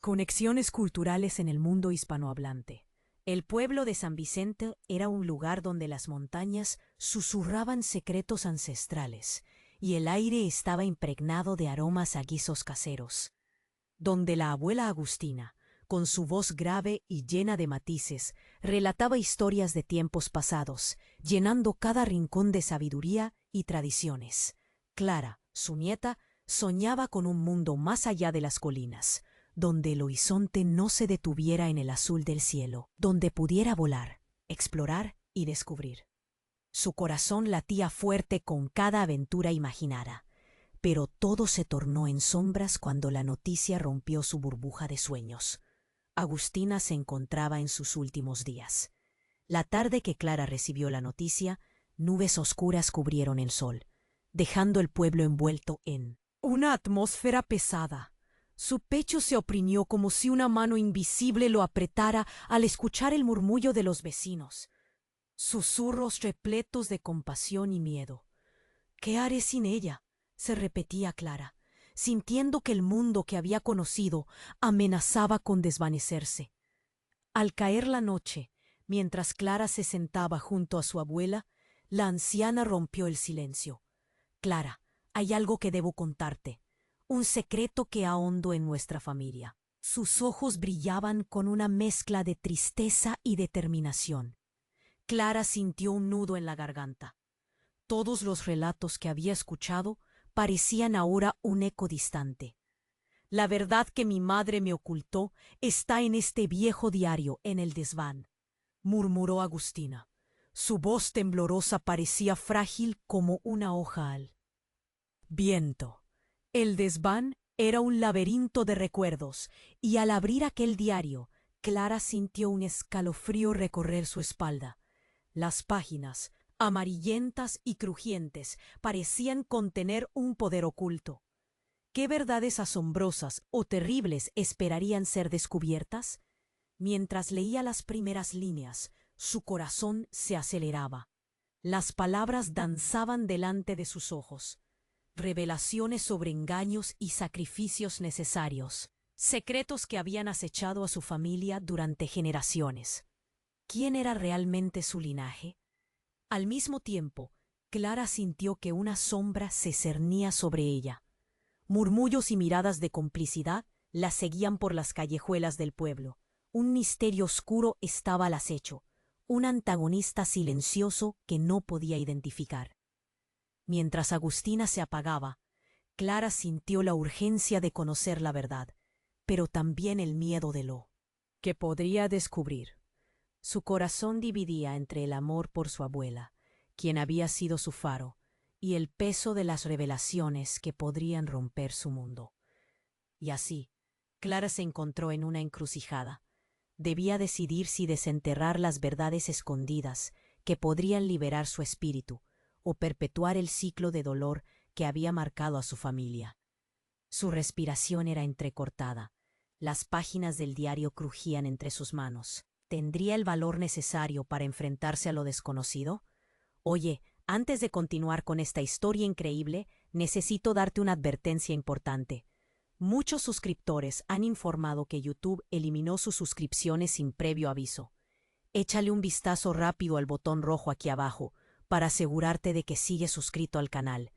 Conexiones culturales en el mundo hispanohablante. El pueblo de San Vicente era un lugar donde las montañas susurraban secretos ancestrales y el aire estaba impregnado de aromas a guisos caseros, donde la abuela Agustina, con su voz grave y llena de matices, relataba historias de tiempos pasados, llenando cada rincón de sabiduría y tradiciones. Clara, su nieta, soñaba con un mundo más allá de las colinas, donde el horizonte no se detuviera en el azul del cielo, donde pudiera volar, explorar y descubrir. Su corazón latía fuerte con cada aventura imaginada, pero todo se tornó en sombras cuando la noticia rompió su burbuja de sueños. Agustina se encontraba en sus últimos días. La tarde que Clara recibió la noticia, nubes oscuras cubrieron el sol, dejando el pueblo envuelto en una atmósfera pesada. Su pecho se oprimió como si una mano invisible lo apretara al escuchar el murmullo de los vecinos, susurros repletos de compasión y miedo. ¿Qué haré sin ella?, se repetía Clara, sintiendo que el mundo que había conocido amenazaba con desvanecerse. Al caer la noche, mientras Clara se sentaba junto a su abuela, la anciana rompió el silencio. «Clara, hay algo que debo contarte, un secreto que ahondo en nuestra familia». Sus ojos brillaban con una mezcla de tristeza y determinación. Clara sintió un nudo en la garganta. Todos los relatos que había escuchado parecían ahora un eco distante. «La verdad que mi madre me ocultó está en este viejo diario, en el desván», murmuró Agustina. Su voz temblorosa parecía frágil como una hoja al viento. El desván era un laberinto de recuerdos, y al abrir aquel diario, Clara sintió un escalofrío recorrer su espalda. Las páginas, amarillentas y crujientes, parecían contener un poder oculto. ¿Qué verdades asombrosas o terribles esperarían ser descubiertas? Mientras leía las primeras líneas, su corazón se aceleraba. Las palabras danzaban delante de sus ojos. Revelaciones sobre engaños y sacrificios necesarios, secretos que habían acechado a su familia durante generaciones. ¿Quién era realmente su linaje? Al mismo tiempo, Clara sintió que una sombra se cernía sobre ella. Murmullos y miradas de complicidad la seguían por las callejuelas del pueblo. Un misterio oscuro estaba al acecho, un antagonista silencioso que no podía identificar. Mientras Agustina se apagaba, Clara sintió la urgencia de conocer la verdad, pero también el miedo de lo que podría descubrir. Su corazón dividía entre el amor por su abuela, quien había sido su faro, y el peso de las revelaciones que podrían romper su mundo. Y así, Clara se encontró en una encrucijada. Debía decidir si desenterrar las verdades escondidas que podrían liberar su espíritu, o perpetuar el ciclo de dolor que había marcado a su familia. Su respiración era entrecortada. Las páginas del diario crujían entre sus manos. ¿Tendría el valor necesario para enfrentarse a lo desconocido? Oye, antes de continuar con esta historia increíble, necesito darte una advertencia importante. Muchos suscriptores han informado que YouTube eliminó sus suscripciones sin previo aviso. Échale un vistazo rápido al botón rojo aquí abajo para asegurarte de que sigues suscrito al canal.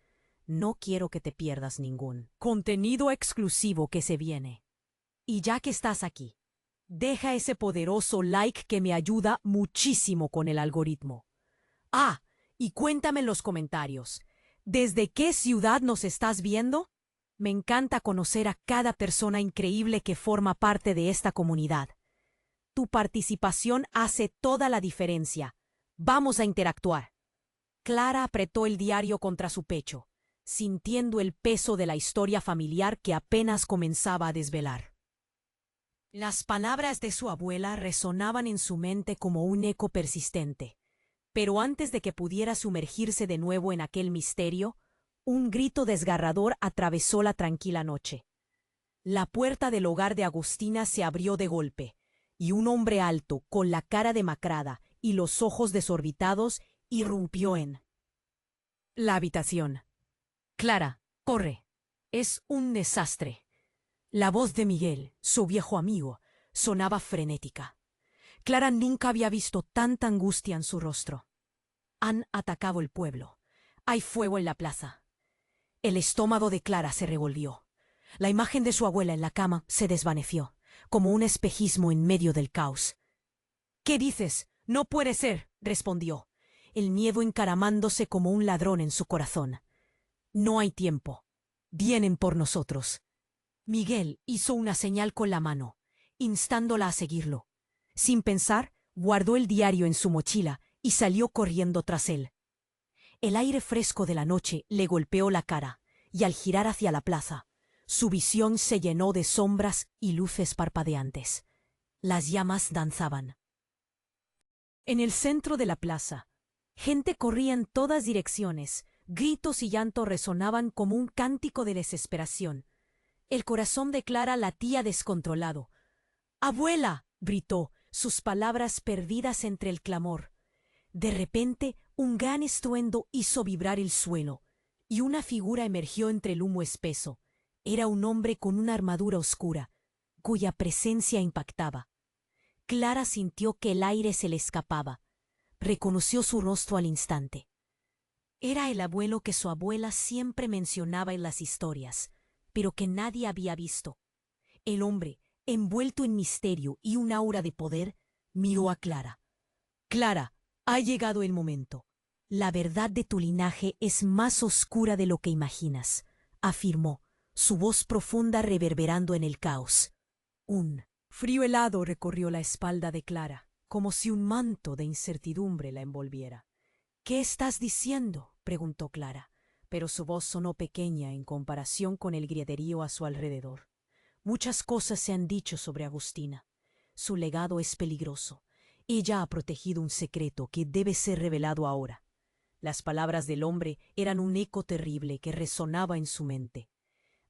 No quiero que te pierdas ningún contenido exclusivo que se viene. Y ya que estás aquí, deja ese poderoso like que me ayuda muchísimo con el algoritmo. Ah, y cuéntame en los comentarios, ¿desde qué ciudad nos estás viendo? Me encanta conocer a cada persona increíble que forma parte de esta comunidad. Tu participación hace toda la diferencia. Vamos a interactuar. Clara apretó el diario contra su pecho, sintiendo el peso de la historia familiar que apenas comenzaba a desvelar. Las palabras de su abuela resonaban en su mente como un eco persistente, pero antes de que pudiera sumergirse de nuevo en aquel misterio, un grito desgarrador atravesó la tranquila noche. La puerta del hogar de Agustina se abrió de golpe, y un hombre alto, con la cara demacrada y los ojos desorbitados, irrumpió en la habitación. «Clara, corre. Es un desastre». La voz de Miguel, su viejo amigo, sonaba frenética. Clara nunca había visto tanta angustia en su rostro. Han atacado el pueblo. Hay fuego en la plaza. El estómago de Clara se revolvió. La imagen de su abuela en la cama se desvaneció, como un espejismo en medio del caos. «¿Qué dices? No puede ser», respondió, el miedo encaramándose como un ladrón en su corazón. «No hay tiempo. Vienen por nosotros». Miguel hizo una señal con la mano, instándola a seguirlo. Sin pensar, guardó el diario en su mochila y salió corriendo tras él. El aire fresco de la noche le golpeó la cara, y al girar hacia la plaza, su visión se llenó de sombras y luces parpadeantes. Las llamas danzaban. En el centro de la plaza, gente corría en todas direcciones, gritos y llanto resonaban como un cántico de desesperación. El corazón de Clara latía descontrolado. «¡Abuela!», gritó, sus palabras perdidas entre el clamor. De repente, un gran estruendo hizo vibrar el suelo, y una figura emergió entre el humo espeso. Era un hombre con una armadura oscura, cuya presencia impactaba. Clara sintió que el aire se le escapaba. Reconoció su rostro al instante. Era el abuelo que su abuela siempre mencionaba en las historias, pero que nadie había visto. El hombre, envuelto en misterio y un aura de poder, miró a Clara. «Clara, ha llegado el momento. La verdad de tu linaje es más oscura de lo que imaginas», afirmó, su voz profunda reverberando en el caos. Un frío helado recorrió la espalda de Clara, como si un manto de incertidumbre la envolviera. «¿Qué estás diciendo?», preguntó Clara, pero su voz sonó pequeña en comparación con el griterío a su alrededor. «Muchas cosas se han dicho sobre Agustina. Su legado es peligroso. Ella ha protegido un secreto que debe ser revelado ahora». Las palabras del hombre eran un eco terrible que resonaba en su mente.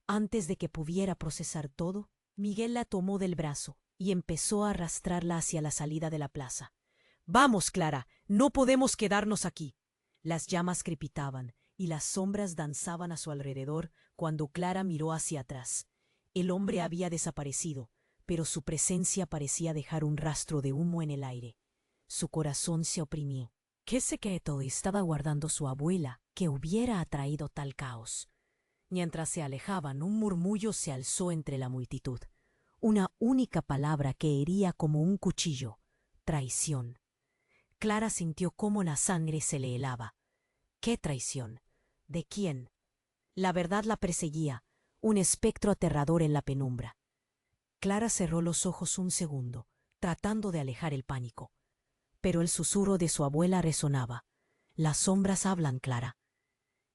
Antes de que pudiera procesar todo, Miguel la tomó del brazo y empezó a arrastrarla hacia la salida de la plaza. «Vamos, Clara, no podemos quedarnos aquí». Las llamas crepitaban y las sombras danzaban a su alrededor cuando Clara miró hacia atrás. El hombre había desaparecido, pero su presencia parecía dejar un rastro de humo en el aire. Su corazón se oprimió. ¿Qué secreto estaba guardando su abuela que hubiera atraído tal caos? Mientras se alejaban, un murmullo se alzó entre la multitud. Una única palabra que hería como un cuchillo: traición. Clara sintió cómo la sangre se le helaba. ¿Qué traición? ¿De quién? La verdad la perseguía, un espectro aterrador en la penumbra. Clara cerró los ojos un segundo, tratando de alejar el pánico. Pero el susurro de su abuela resonaba. «Las sombras hablan, Clara».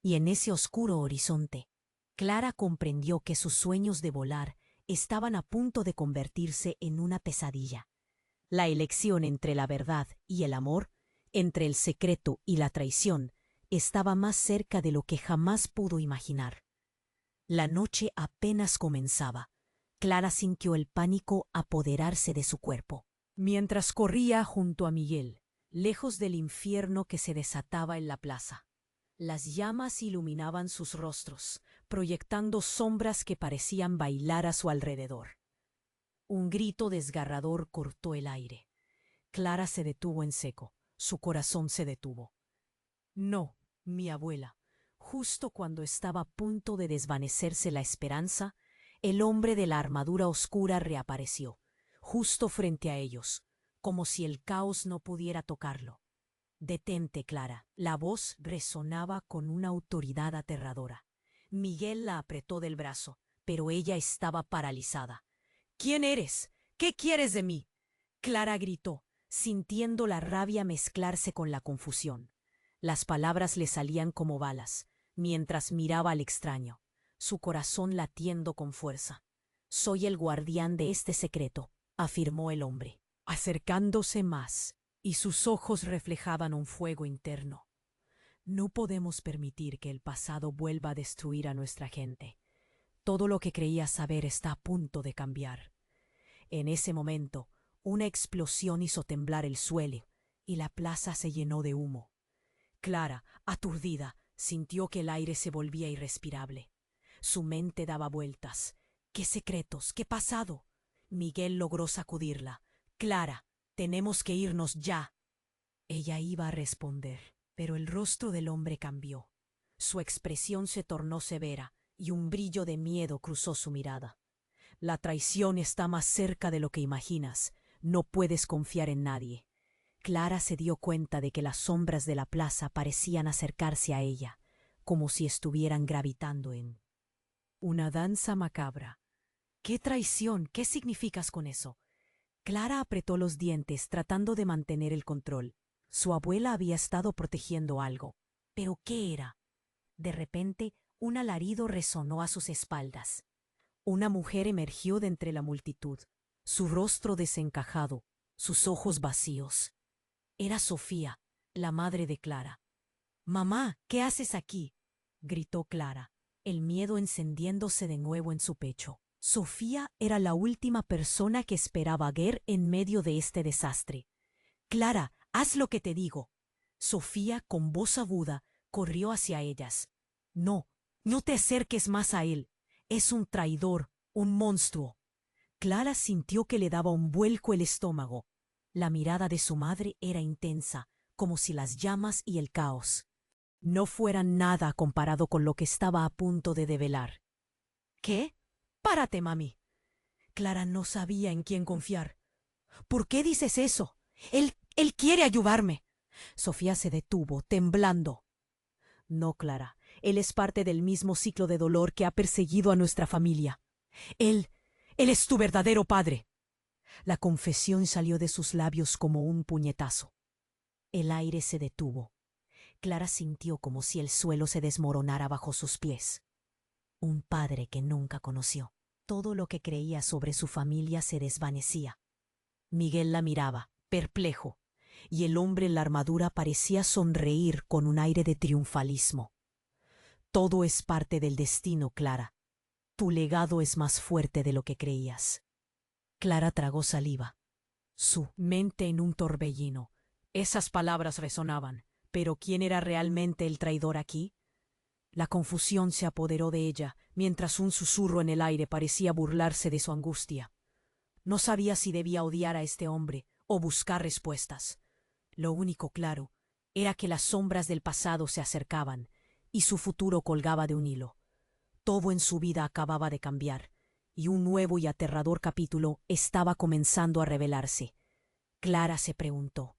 Y en ese oscuro horizonte, Clara comprendió que sus sueños de volar estaban a punto de convertirse en una pesadilla. La elección entre la verdad y el amor, entre el secreto y la traición, estaba más cerca de lo que jamás pudo imaginar. La noche apenas comenzaba. Clara sintió el pánico apoderarse de su cuerpo. Mientras corría junto a Miguel, lejos del infierno que se desataba en la plaza. Las llamas iluminaban sus rostros, proyectando sombras que parecían bailar a su alrededor. Un grito desgarrador cortó el aire. Clara se detuvo en seco, su corazón se detuvo. «No, mi abuela». Justo cuando estaba a punto de desvanecerse la esperanza, el hombre de la armadura oscura reapareció, justo frente a ellos, como si el caos no pudiera tocarlo. «Detente, Clara». La voz resonaba con una autoridad aterradora. Miguel la apretó del brazo, pero ella estaba paralizada. «¿Quién eres? ¿Qué quieres de mí?», Clara gritó, sintiendo la rabia mezclarse con la confusión. Las palabras le salían como balas, mientras miraba al extraño, su corazón latiendo con fuerza. «Soy el guardián de este secreto», afirmó el hombre, acercándose más, y sus ojos reflejaban un fuego interno. «No podemos permitir que el pasado vuelva a destruir a nuestra gente. Todo lo que creía saber está a punto de cambiar». En ese momento, una explosión hizo temblar el suelo, y la plaza se llenó de humo. Clara, aturdida, sintió que el aire se volvía irrespirable. Su mente daba vueltas. ¿Qué secretos? ¿Qué pasado? Miguel logró sacudirla. Clara, tenemos que irnos ya. Ella iba a responder, pero el rostro del hombre cambió. Su expresión se tornó severa y un brillo de miedo cruzó su mirada. La traición está más cerca de lo que imaginas. No puedes confiar en nadie. Clara se dio cuenta de que las sombras de la plaza parecían acercarse a ella, como si estuvieran gravitando en una danza macabra. ¿Qué traición? ¿Qué significas con eso? Clara apretó los dientes tratando de mantener el control. Su abuela había estado protegiendo algo. ¿Pero qué era? De repente, un alarido resonó a sus espaldas. Una mujer emergió de entre la multitud, su rostro desencajado, sus ojos vacíos. Era Sofía, la madre de Clara. «Mamá, ¿qué haces aquí?», gritó Clara, el miedo encendiéndose de nuevo en su pecho. Sofía era la última persona que esperaba ver en medio de este desastre. «Clara, haz lo que te digo». Sofía, con voz aguda, corrió hacia ellas. «No, no te acerques más a él. Es un traidor, un monstruo». Clara sintió que le daba un vuelco el estómago. La mirada de su madre era intensa, como si las llamas y el caos no fueran nada comparado con lo que estaba a punto de develar. «¿Qué? Párate, mami». Clara no sabía en quién confiar. «¿Por qué dices eso? Él quiere ayudarme». Sofía se detuvo, temblando. «No, Clara, él es parte del mismo ciclo de dolor que ha perseguido a nuestra familia. Él es tu verdadero padre». La confesión salió de sus labios como un puñetazo. El aire se detuvo. Clara sintió como si el suelo se desmoronara bajo sus pies. Un padre que nunca conoció. Todo lo que creía sobre su familia se desvanecía. Miguel la miraba, perplejo, y el hombre en la armadura parecía sonreír con un aire de triunfalismo. «Todo es parte del destino, Clara. Tu legado es más fuerte de lo que creías». Clara tragó saliva. Su mente en un torbellino. Esas palabras resonaban. ¿Pero quién era realmente el traidor aquí? La confusión se apoderó de ella, mientras un susurro en el aire parecía burlarse de su angustia. No sabía si debía odiar a este hombre o buscar respuestas. Lo único claro era que las sombras del pasado se acercaban y su futuro colgaba de un hilo. Todo en su vida acababa de cambiar, y un nuevo y aterrador capítulo estaba comenzando a revelarse. Clara se preguntó,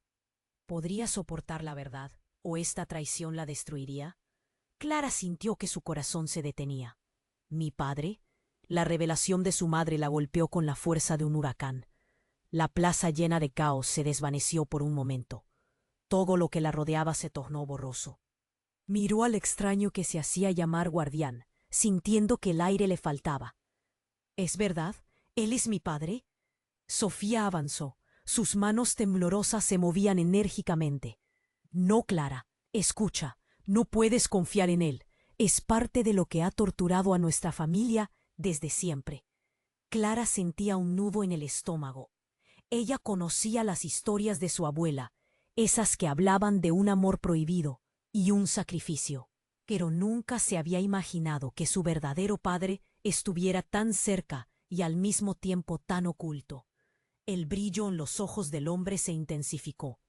¿podría soportar la verdad o esta traición la destruiría? Clara sintió que su corazón se detenía. ¿Mi padre? La revelación de su madre la golpeó con la fuerza de un huracán. La plaza llena de caos se desvaneció por un momento. Todo lo que la rodeaba se tornó borroso. Miró al extraño que se hacía llamar guardián, sintiendo que el aire le faltaba. ¿Es verdad? ¿Él es mi padre? Sofía avanzó. Sus manos temblorosas se movían enérgicamente. No, Clara, escucha, no puedes confiar en él. Es parte de lo que ha torturado a nuestra familia desde siempre. Clara sentía un nudo en el estómago. Ella conocía las historias de su abuela, esas que hablaban de un amor prohibido y un sacrificio, pero nunca se había imaginado que su verdadero padre estuviera tan cerca y al mismo tiempo tan oculto. El brillo en los ojos del hombre se intensificó.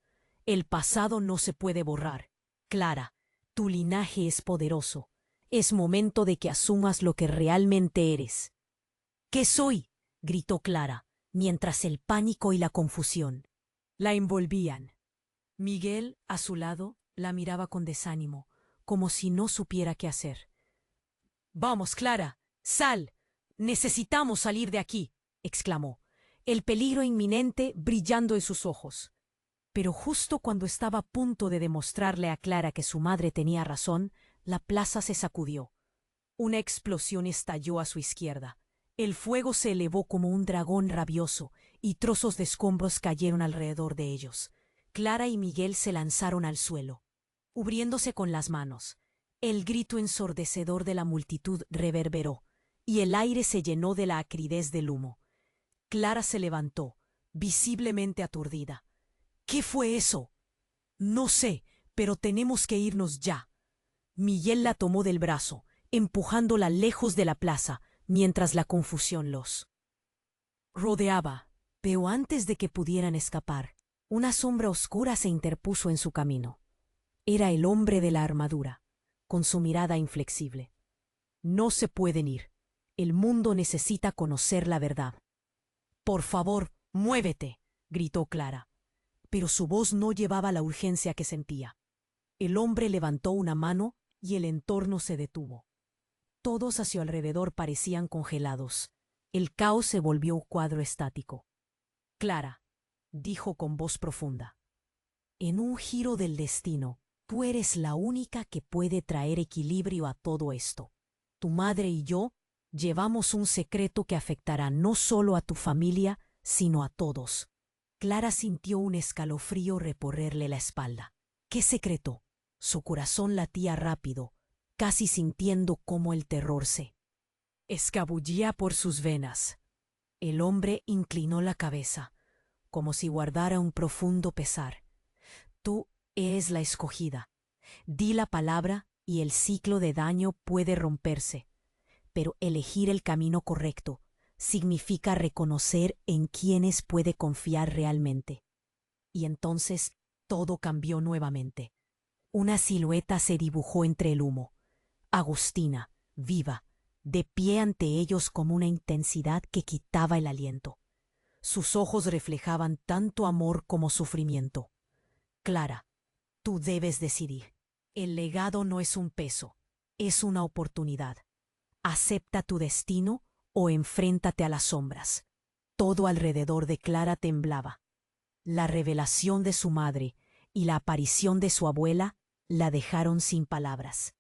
El pasado no se puede borrar. Clara, tu linaje es poderoso. Es momento de que asumas lo que realmente eres. ¿Qué soy?, gritó Clara, mientras el pánico y la confusión la envolvían. Miguel, a su lado, la miraba con desánimo, como si no supiera qué hacer. «Vamos, Clara, sal. Necesitamos salir de aquí», exclamó, el peligro inminente brillando en sus ojos. Pero justo cuando estaba a punto de demostrarle a Clara que su madre tenía razón, la plaza se sacudió. Una explosión estalló a su izquierda. El fuego se elevó como un dragón rabioso y trozos de escombros cayeron alrededor de ellos. Clara y Miguel se lanzaron al suelo, cubriéndose con las manos. El grito ensordecedor de la multitud reverberó, y el aire se llenó de la acridez del humo. Clara se levantó, visiblemente aturdida. «¿Qué fue eso?» «No sé, pero tenemos que irnos ya». Miguel la tomó del brazo, empujándola lejos de la plaza, mientras la confusión los rodeaba. Pero antes de que pudieran escapar, una sombra oscura se interpuso en su camino. Era el hombre de la armadura, con su mirada inflexible. No se pueden ir. El mundo necesita conocer la verdad. Por favor, muévete, gritó Clara. Pero su voz no llevaba la urgencia que sentía. El hombre levantó una mano y el entorno se detuvo. Todos a su alrededor parecían congelados. El caos se volvió un cuadro estático. Clara, dijo con voz profunda, en un giro del destino, tú eres la única que puede traer equilibrio a todo esto. Tu madre y yo llevamos un secreto que afectará no solo a tu familia, sino a todos. Clara sintió un escalofrío recorrerle la espalda. ¿Qué secreto? Su corazón latía rápido, casi sintiendo cómo el terror se escabullía por sus venas. El hombre inclinó la cabeza, como si guardara un profundo pesar. Tú eres la escogida. Di la palabra y el ciclo de daño puede romperse. Pero elegir el camino correcto significa reconocer en quienes puede confiar realmente. Y entonces todo cambió nuevamente. Una silueta se dibujó entre el humo. Agustina, viva, de pie ante ellos con una intensidad que quitaba el aliento. Sus ojos reflejaban tanto amor como sufrimiento. Clara, tú debes decidir. El legado no es un peso, es una oportunidad. Acepta tu destino o enfréntate a las sombras. Todo alrededor de Clara temblaba. La revelación de su madre y la aparición de su abuela la dejaron sin palabras.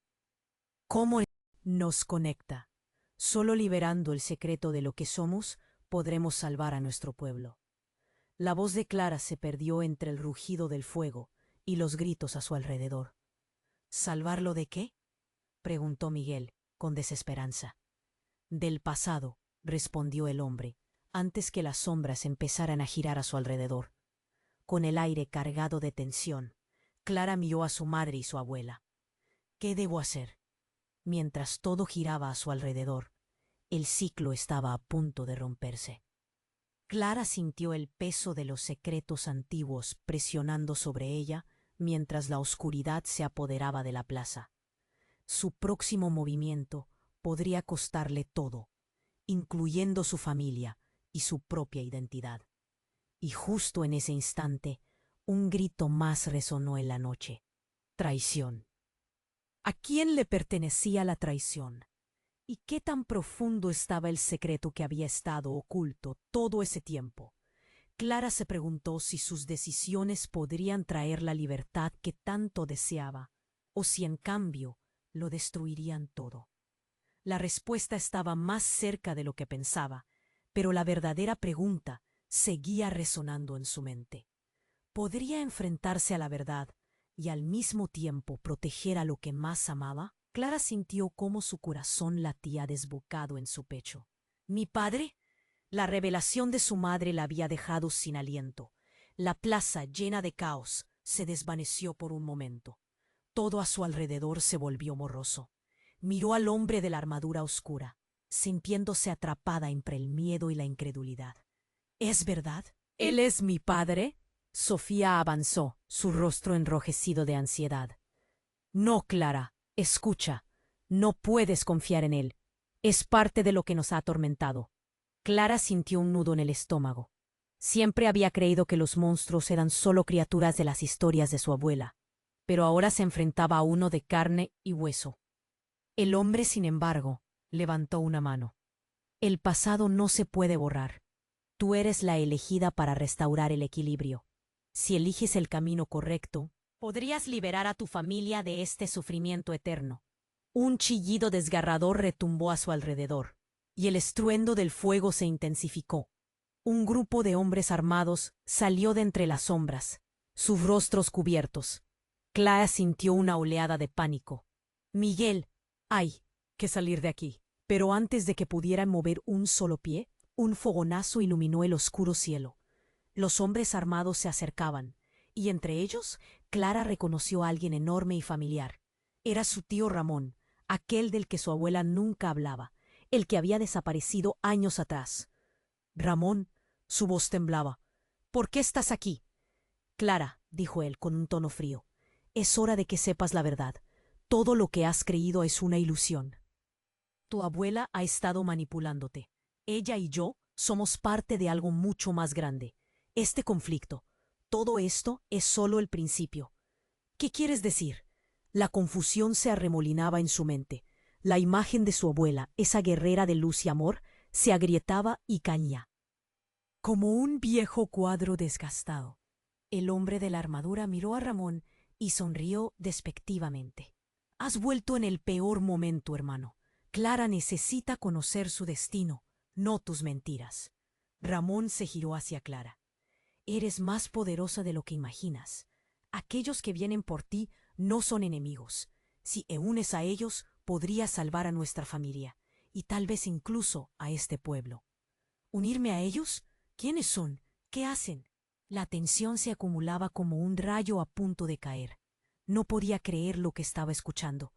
¿Cómo nos conecta? Solo liberando el secreto de lo que somos podremos salvar a nuestro pueblo. La voz de Clara se perdió entre el rugido del fuego y los gritos a su alrededor. ¿Salvarlo de qué? Preguntó Miguel, con desesperanza. Del pasado, respondió el hombre, antes que las sombras empezaran a girar a su alrededor. Con el aire cargado de tensión, Clara miró a su madre y su abuela. ¿Qué debo hacer? Mientras todo giraba a su alrededor, el ciclo estaba a punto de romperse. Clara sintió el peso de los secretos antiguos presionando sobre ella mientras la oscuridad se apoderaba de la plaza. Su próximo movimiento podría costarle todo, incluyendo su familia y su propia identidad. Y justo en ese instante, un grito más resonó en la noche. Traición. ¿A quién le pertenecía la traición? ¿Y qué tan profundo estaba el secreto que había estado oculto todo ese tiempo? Clara se preguntó si sus decisiones podrían traer la libertad que tanto deseaba, o si en cambio lo destruirían todo. La respuesta estaba más cerca de lo que pensaba, pero la verdadera pregunta seguía resonando en su mente. ¿Podría enfrentarse a la verdad y al mismo tiempo proteger a lo que más amaba? Clara sintió cómo su corazón latía desbocado en su pecho. ¿Mi padre? La revelación de su madre la había dejado sin aliento. La plaza, llena de caos, se desvaneció por un momento. Todo a su alrededor se volvió borroso. Miró al hombre de la armadura oscura, sintiéndose atrapada entre el miedo y la incredulidad. ¿Es verdad? ¿Él es mi padre? Sofía avanzó, su rostro enrojecido de ansiedad. No, Clara, escucha. No puedes confiar en él. Es parte de lo que nos ha atormentado. Clara sintió un nudo en el estómago. Siempre había creído que los monstruos eran solo criaturas de las historias de su abuela, pero ahora se enfrentaba a uno de carne y hueso. El hombre, sin embargo, levantó una mano. El pasado no se puede borrar. Tú eres la elegida para restaurar el equilibrio. Si eliges el camino correcto, podrías liberar a tu familia de este sufrimiento eterno. Un chillido desgarrador retumbó a su alrededor, y el estruendo del fuego se intensificó. Un grupo de hombres armados salió de entre las sombras, sus rostros cubiertos. Clara sintió una oleada de pánico. Miguel, hay que salir de aquí. Pero antes de que pudiera mover un solo pie, un fogonazo iluminó el oscuro cielo. Los hombres armados se acercaban, y entre ellos, Clara reconoció a alguien enorme y familiar. Era su tío Ramón, aquel del que su abuela nunca hablaba, el que había desaparecido años atrás. Ramón, su voz temblaba. ¿Por qué estás aquí? Clara, dijo él con un tono frío, es hora de que sepas la verdad. Todo lo que has creído es una ilusión. Tu abuela ha estado manipulándote. Ella y yo somos parte de algo mucho más grande. Este conflicto, todo esto es solo el principio. ¿Qué quieres decir? La confusión se arremolinaba en su mente. La imagen de su abuela, esa guerrera de luz y amor, se agrietaba y caía. Como un viejo cuadro desgastado. El hombre de la armadura miró a Ramón y sonrió despectivamente. Has vuelto en el peor momento, hermano. Clara necesita conocer su destino, no tus mentiras. Ramón se giró hacia Clara. Eres más poderosa de lo que imaginas. Aquellos que vienen por ti no son enemigos. Si te unes a ellos, podrías salvar a nuestra familia, y tal vez incluso a este pueblo. ¿Unirme a ellos? ¿Quiénes son? ¿Qué hacen? La tensión se acumulaba como un rayo a punto de caer. No podía creer lo que estaba escuchando.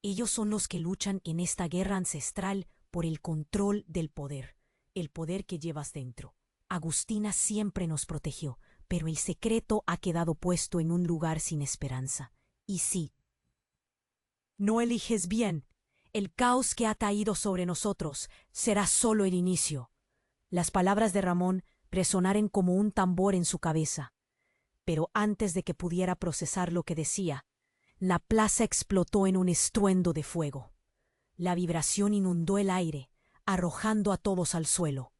Ellos son los que luchan en esta guerra ancestral por el control del poder, el poder que llevas dentro. Agustina siempre nos protegió, pero el secreto ha quedado puesto en un lugar sin esperanza. Y sí, no eliges bien. El caos que ha caído sobre nosotros será solo el inicio. Las palabras de Ramón resonaron como un tambor en su cabeza. Pero antes de que pudiera procesar lo que decía, la plaza explotó en un estruendo de fuego. La vibración inundó el aire, arrojando a todos al suelo.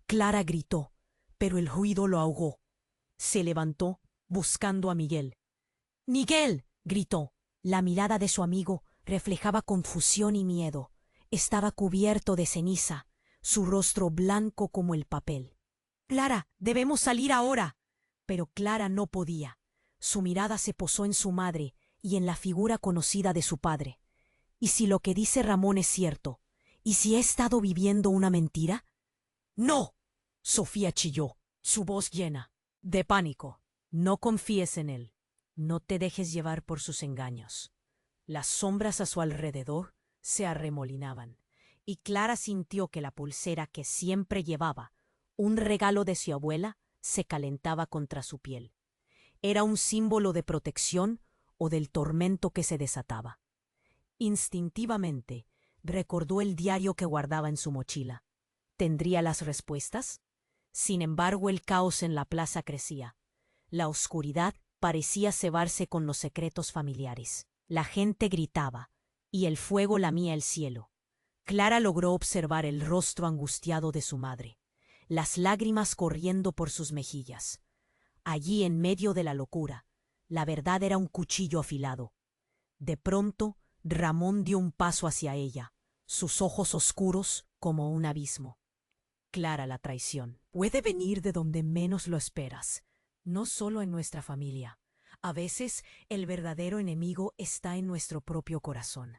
Clara gritó, pero el ruido lo ahogó. Se levantó, buscando a Miguel. ¡Miguel! Gritó. La mirada de su amigo reflejaba confusión y miedo. Estaba cubierto de ceniza, su rostro blanco como el papel. Clara, debemos salir ahora. Pero Clara no podía. Su mirada se posó en su madre y en la figura conocida de su padre. ¿Y si lo que dice Ramón es cierto? ¿Y si he estado viviendo una mentira? ¡No! Sofía chilló, su voz llena de pánico. No confíes en él. No te dejes llevar por sus engaños. Las sombras a su alrededor se arremolinaban, y Clara sintió que la pulsera que siempre llevaba, un regalo de su abuela, se calentaba contra su piel. Era un símbolo de protección o del tormento que se desataba. Instintivamente, recordó el diario que guardaba en su mochila. ¿Tendría las respuestas? Sin embargo, el caos en la plaza crecía. La oscuridad parecía cebarse con los secretos familiares. La gente gritaba, y el fuego lamía el cielo. Clara logró observar el rostro angustiado de su madre, las lágrimas corriendo por sus mejillas. Allí, en medio de la locura, la verdad era un cuchillo afilado. De pronto, Ramón dio un paso hacia ella, sus ojos oscuros como un abismo. Clara, la traición puede venir de donde menos lo esperas, no solo en nuestra familia. A veces, el verdadero enemigo está en nuestro propio corazón.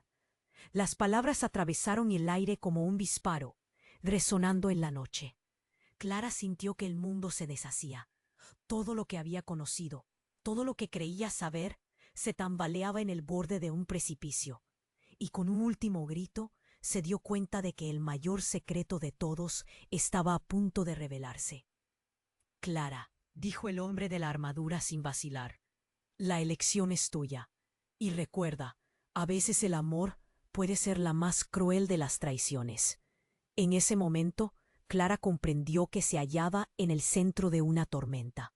Las palabras atravesaron el aire como un disparo, resonando en la noche. Clara sintió que el mundo se deshacía. Todo lo que había conocido, todo lo que creía saber, se tambaleaba en el borde de un precipicio. Y con un último grito, se dio cuenta de que el mayor secreto de todos estaba a punto de revelarse. Clara, dijo el hombre de la armadura sin vacilar, la elección es tuya. Y recuerda, a veces el amor puede ser la más cruel de las traiciones. En ese momento, Clara comprendió que se hallaba en el centro de una tormenta.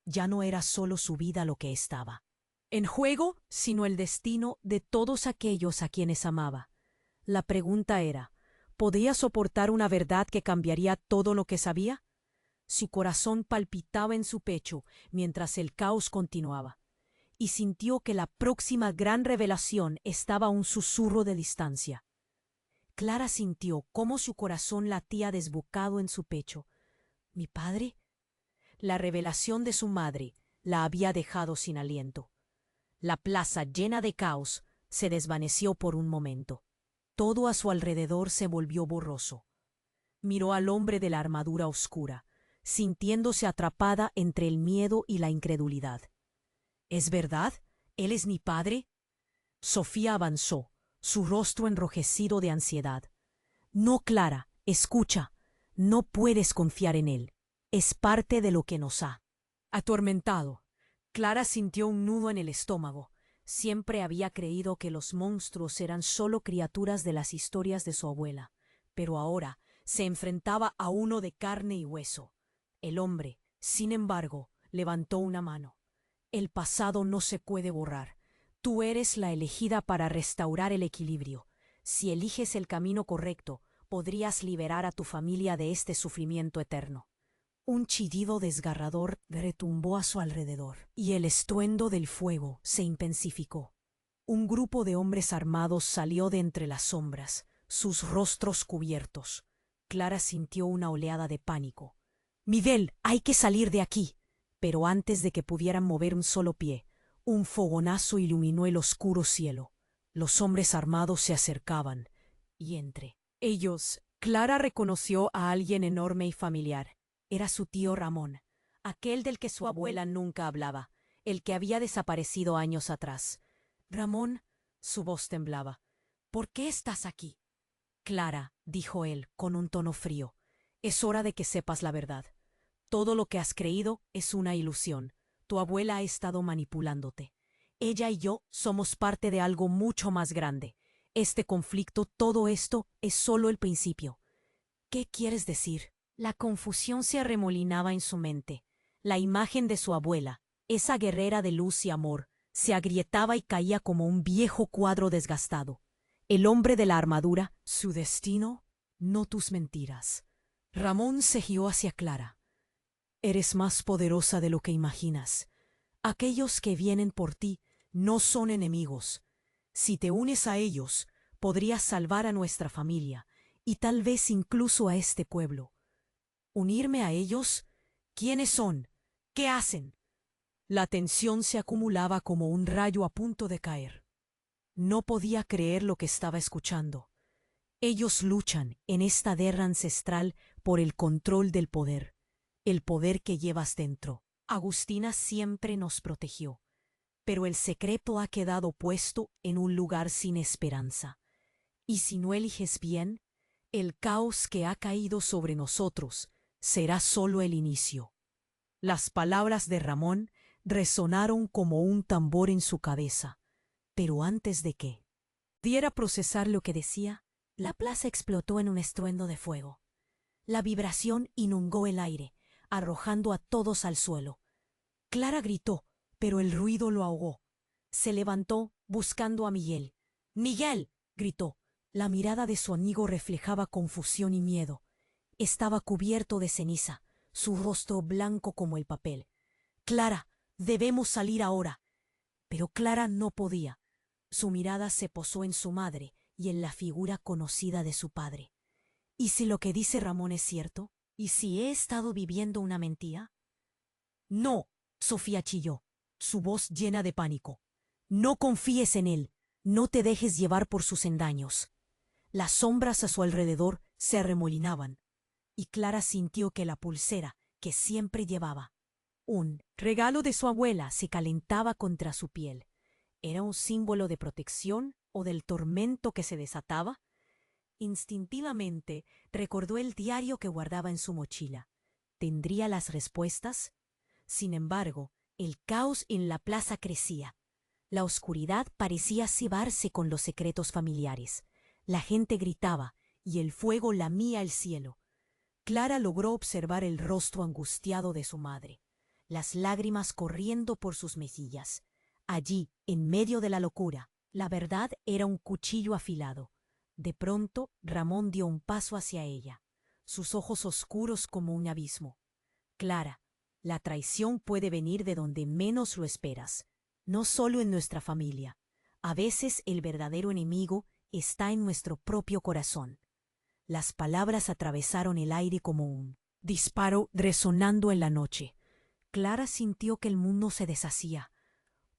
Ya no era solo su vida lo que estaba en juego, sino el destino de todos aquellos a quienes amaba. La pregunta era, ¿podía soportar una verdad que cambiaría todo lo que sabía? Su corazón palpitaba en su pecho mientras el caos continuaba, y sintió que la próxima gran revelación estaba a un susurro de distancia. Clara sintió cómo su corazón latía desbocado en su pecho. ¿Mi padre? La revelación de su madre la había dejado sin aliento. La plaza, llena de caos, se desvaneció por un momento. Todo a su alrededor se volvió borroso. Miró al hombre de la armadura oscura, sintiéndose atrapada entre el miedo y la incredulidad. ¿Es verdad? ¿Él es mi padre? Sofía avanzó, su rostro enrojecido de ansiedad. No, Clara, escucha. No puedes confiar en él. Es parte de lo que nos ha atormentado. Clara sintió un nudo en el estómago. Siempre había creído que los monstruos eran solo criaturas de las historias de su abuela, pero ahora se enfrentaba a uno de carne y hueso. El hombre, sin embargo, levantó una mano. El pasado no se puede borrar. Tú eres la elegida para restaurar el equilibrio. Si eliges el camino correcto, podrías liberar a tu familia de este sufrimiento eterno. Un chillido desgarrador retumbó a su alrededor, y el estruendo del fuego se intensificó. Un grupo de hombres armados salió de entre las sombras, sus rostros cubiertos. Clara sintió una oleada de pánico. «Miguel, hay que salir de aquí». Pero antes de que pudieran mover un solo pie, un fogonazo iluminó el oscuro cielo. Los hombres armados se acercaban, y entre ellos, Clara reconoció a alguien enorme y familiar. Era su tío Ramón, aquel del que su abuela nunca hablaba, el que había desaparecido años atrás. «Ramón», su voz temblaba, «¿por qué estás aquí?» «Clara», dijo él con un tono frío, «es hora de que sepas la verdad. Todo lo que has creído es una ilusión. Tu abuela ha estado manipulándote. Ella y yo somos parte de algo mucho más grande. Este conflicto, todo esto, es solo el principio». «¿Qué quieres decir?» La confusión se arremolinaba en su mente. La imagen de su abuela, esa guerrera de luz y amor, se agrietaba y caía como un viejo cuadro desgastado. El hombre de la armadura, su destino, no tus mentiras. Ramón se giró hacia Clara. «Eres más poderosa de lo que imaginas. Aquellos que vienen por ti no son enemigos. Si te unes a ellos, podrías salvar a nuestra familia y tal vez incluso a este pueblo. ¿Unirme a ellos? ¿Quiénes son? ¿Qué hacen?» La tensión se acumulaba como un rayo a punto de caer. No podía creer lo que estaba escuchando. Ellos luchan en esta guerra ancestral por el control del poder, el poder que llevas dentro. Agustina siempre nos protegió, pero el secreto ha quedado puesto en un lugar sin esperanza. Y si no eliges bien, el caos que ha caído sobre nosotros será solo el inicio. Las palabras de Ramón resonaron como un tambor en su cabeza, pero antes de que pudiera procesar lo que decía, la plaza explotó en un estruendo de fuego. La vibración inundó el aire, arrojando a todos al suelo. Clara gritó, pero el ruido lo ahogó. Se levantó buscando a Miguel. «¡Miguel!», gritó. La mirada de su amigo reflejaba confusión y miedo. Estaba cubierto de ceniza, su rostro blanco como el papel. «Clara, debemos salir ahora». Pero Clara no podía. Su mirada se posó en su madre y en la figura conocida de su padre. ¿Y si lo que dice Ramón es cierto? ¿Y si he estado viviendo una mentira? «No», Sofía chilló, su voz llena de pánico. «No confíes en él. No te dejes llevar por sus engaños». Las sombras a su alrededor se arremolinaban, y Clara sintió que la pulsera que siempre llevaba, un regalo de su abuela, se calentaba contra su piel. ¿Era un símbolo de protección o del tormento que se desataba? Instintivamente recordó el diario que guardaba en su mochila. ¿Tendría las respuestas? Sin embargo, el caos en la plaza crecía. La oscuridad parecía cebarse con los secretos familiares. La gente gritaba y el fuego lamía el cielo. Clara logró observar el rostro angustiado de su madre, las lágrimas corriendo por sus mejillas. Allí, en medio de la locura, la verdad era un cuchillo afilado. De pronto, Ramón dio un paso hacia ella, sus ojos oscuros como un abismo. «Clara, la traición puede venir de donde menos lo esperas, no solo en nuestra familia. A veces el verdadero enemigo está en nuestro propio corazón». Las palabras atravesaron el aire como un disparo resonando en la noche. Clara sintió que el mundo se deshacía.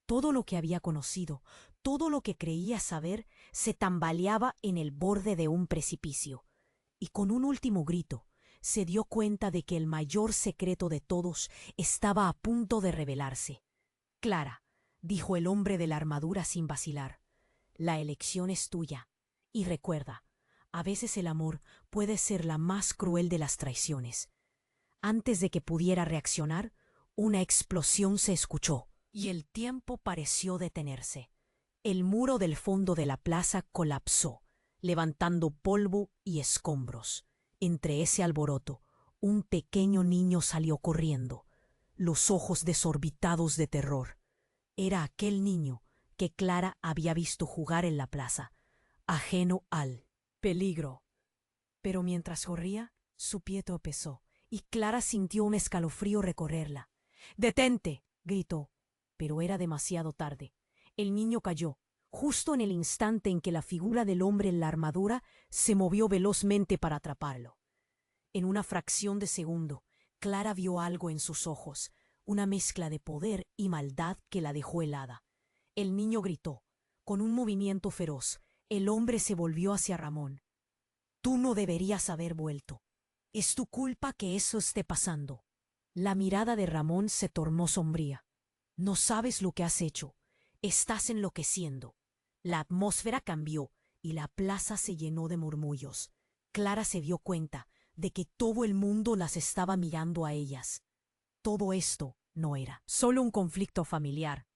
Todo lo que había conocido, todo lo que creía saber, se tambaleaba en el borde de un precipicio. Y con un último grito, se dio cuenta de que el mayor secreto de todos estaba a punto de revelarse. «Clara», dijo el hombre de la armadura sin vacilar, «la elección es tuya. Y recuerda, A veces el amor puede ser la más cruel de las traiciones. Antes de que pudiera reaccionar, una explosión se escuchó y el tiempo pareció detenerse. El muro del fondo de la plaza colapsó, levantando polvo y escombros. Entre ese alboroto, un pequeño niño salió corriendo, los ojos desorbitados de terror. Era aquel niño que Clara había visto jugar en la plaza, ajeno al peligro. Pero mientras corría, su pie tropezó, y Clara sintió un escalofrío recorrerla. «¡Detente!», gritó, pero era demasiado tarde. El niño cayó, justo en el instante en que la figura del hombre en la armadura se movió velozmente para atraparlo. En una fracción de segundo, Clara vio algo en sus ojos, una mezcla de poder y maldad que la dejó helada. El niño gritó. Con un movimiento feroz, el hombre se volvió hacia Ramón. «Tú no deberías haber vuelto. Es tu culpa que eso esté pasando». La mirada de Ramón se tornó sombría. «No sabes lo que has hecho. Estás enloqueciendo». La atmósfera cambió y la plaza se llenó de murmullos. Clara se dio cuenta de que todo el mundo las estaba mirando a ellas. Todo esto no era solo un conflicto familiar.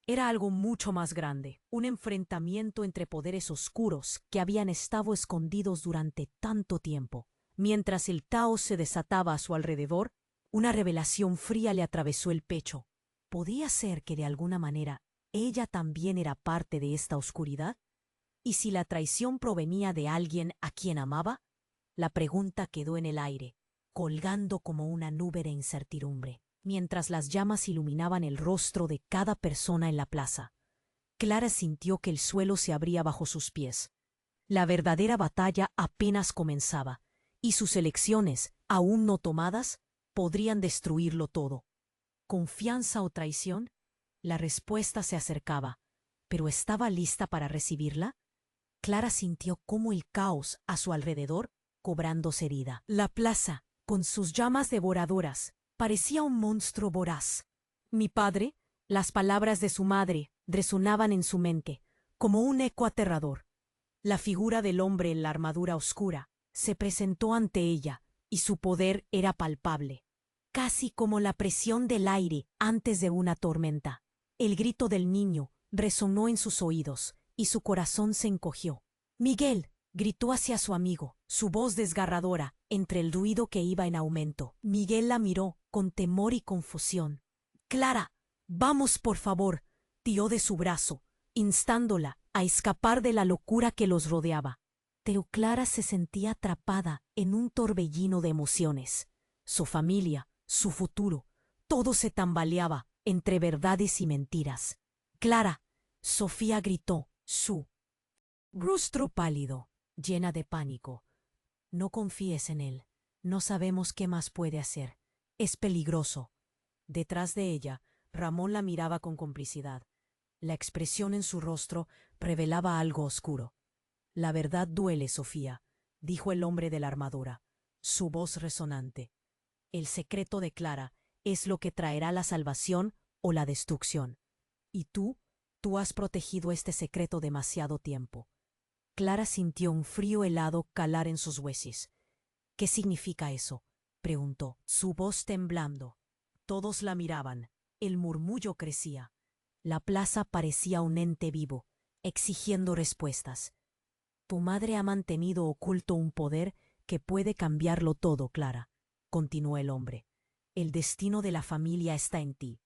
Era algo mucho más grande, un enfrentamiento entre poderes oscuros que habían estado escondidos durante tanto tiempo. Mientras el caos se desataba a su alrededor, una revelación fría le atravesó el pecho. ¿Podía ser que de alguna manera ella también era parte de esta oscuridad? ¿Y si la traición provenía de alguien a quien amaba? La pregunta quedó en el aire, colgando como una nube de incertidumbre, mientras las llamas iluminaban el rostro de cada persona en la plaza. Clara sintió que el suelo se abría bajo sus pies. La verdadera batalla apenas comenzaba, y sus elecciones, aún no tomadas, podrían destruirlo todo. ¿Confianza o traición? La respuesta se acercaba, pero ¿estaba lista para recibirla? Clara sintió cómo el caos a su alrededor cobrándose herida. La plaza, con sus llamas devoradoras, parecía un monstruo voraz. «Mi padre», las palabras de su madre resonaban en su mente, como un eco aterrador. La figura del hombre en la armadura oscura se presentó ante ella, y su poder era palpable, casi como la presión del aire antes de una tormenta. El grito del niño resonó en sus oídos, y su corazón se encogió. «¡Miguel!», gritó hacia su amigo, su voz desgarradora entre el ruido que iba en aumento. Miguel la miró con temor y confusión. «¡Clara! ¡Vamos, por favor!», tiró de su brazo, instándola a escapar de la locura que los rodeaba. Pero Clara se sentía atrapada en un torbellino de emociones. Su familia, su futuro, todo se tambaleaba entre verdades y mentiras. «¡Clara!», Sofía gritó, su rostro pálido, llena de pánico. «No confíes en él. No sabemos qué más puede hacer. Es peligroso». Detrás de ella, Ramón la miraba con complicidad. La expresión en su rostro revelaba algo oscuro. «La verdad duele, Sofía», dijo el hombre de la armadura, su voz resonante. «El secreto de Clara es lo que traerá la salvación o la destrucción. Y tú has protegido este secreto demasiado tiempo». Clara sintió un frío helado calar en sus huesos. «¿Qué significa eso?», preguntó, su voz temblando. Todos la miraban. El murmullo crecía. La plaza parecía un ente vivo, exigiendo respuestas. «Tu madre ha mantenido oculto un poder que puede cambiarlo todo, Clara», continuó el hombre. «El destino de la familia está en ti,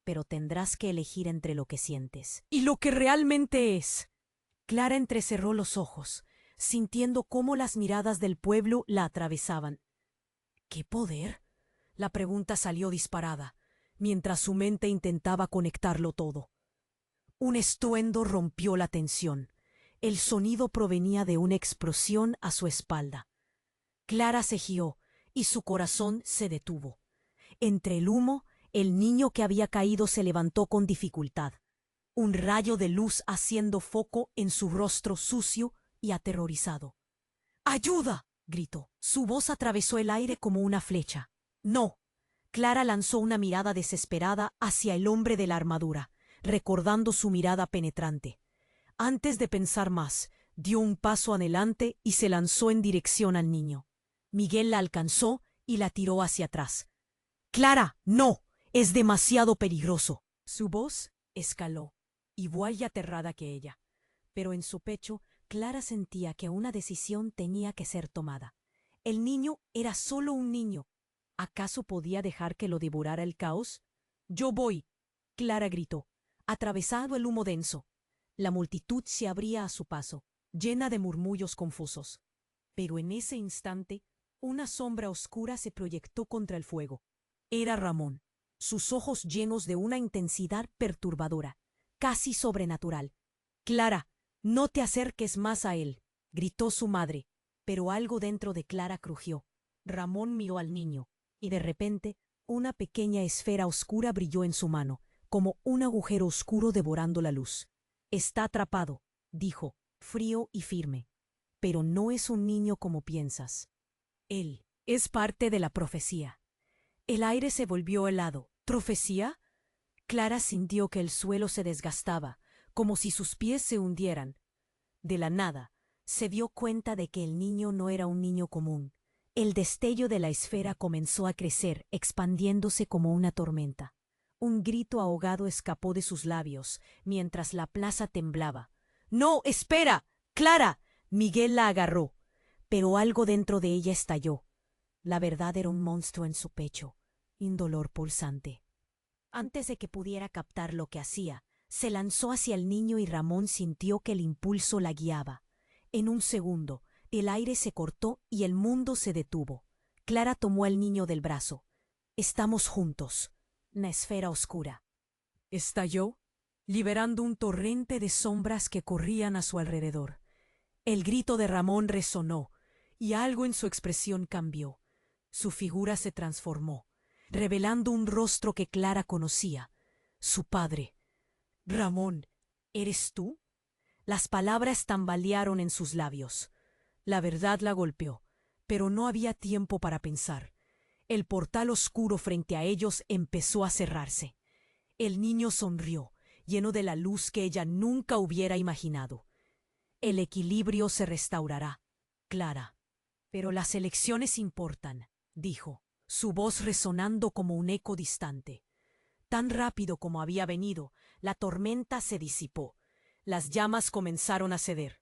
pero tendrás que elegir entre lo que sientes y lo que realmente es». Clara entrecerró los ojos, sintiendo cómo las miradas del pueblo la atravesaban. «¿Qué poder?», la pregunta salió disparada, mientras su mente intentaba conectarlo todo. Un estruendo rompió la tensión. El sonido provenía de una explosión a su espalda. Clara se gió y su corazón se detuvo. Entre el humo, el niño que había caído se levantó con dificultad, un rayo de luz haciendo foco en su rostro sucio y aterrorizado. «¡Ayuda!», gritó. Su voz atravesó el aire como una flecha. «No». Clara lanzó una mirada desesperada hacia el hombre de la armadura, recordando su mirada penetrante. Antes de pensar más, dio un paso adelante y se lanzó en dirección al niño. Miguel la alcanzó y la tiró hacia atrás. «Clara, no, es demasiado peligroso». Su voz escaló, igual de aterrada que ella, pero en su pecho Clara sentía que una decisión tenía que ser tomada. El niño era solo un niño. ¿Acaso podía dejar que lo devorara el caos? «Yo voy», Clara gritó, atravesando el humo denso. La multitud se abría a su paso, llena de murmullos confusos. Pero en ese instante, una sombra oscura se proyectó contra el fuego. Era Ramón, sus ojos llenos de una intensidad perturbadora, casi sobrenatural. «Clara, no te acerques más a él», gritó su madre, pero algo dentro de Clara crujió. Ramón miró al niño, y de repente una pequeña esfera oscura brilló en su mano, como un agujero oscuro devorando la luz. «Está atrapado», dijo, frío y firme. «Pero no es un niño como piensas. Él es parte de la profecía». El aire se volvió helado. ¿Profecía? Clara sintió que el suelo se desgastaba, como si sus pies se hundieran. De la nada, se dio cuenta de que el niño no era un niño común. El destello de la esfera comenzó a crecer, expandiéndose como una tormenta. Un grito ahogado escapó de sus labios, mientras la plaza temblaba. «¡No, espera! ¡Clara!». Miguel la agarró, pero algo dentro de ella estalló. La verdad era un monstruo en su pecho, un dolor pulsante. Antes de que pudiera captar lo que hacía, se lanzó hacia el niño y Ramón sintió que el impulso la guiaba. En un segundo, el aire se cortó y el mundo se detuvo. Clara tomó al niño del brazo. «Estamos juntos». Una esfera oscura estalló, liberando un torrente de sombras que corrían a su alrededor. El grito de Ramón resonó, y algo en su expresión cambió. Su figura se transformó, revelando un rostro que Clara conocía, su padre. «Ramón, ¿eres tú?». Las palabras tambalearon en sus labios. La verdad la golpeó, pero no había tiempo para pensar. El portal oscuro frente a ellos empezó a cerrarse. El niño sonrió, lleno de la luz que ella nunca hubiera imaginado. «El equilibrio se restaurará, Clara». «Pero las elecciones importan», dijo, su voz resonando como un eco distante. Tan rápido como había venido, la tormenta se disipó. Las llamas comenzaron a ceder.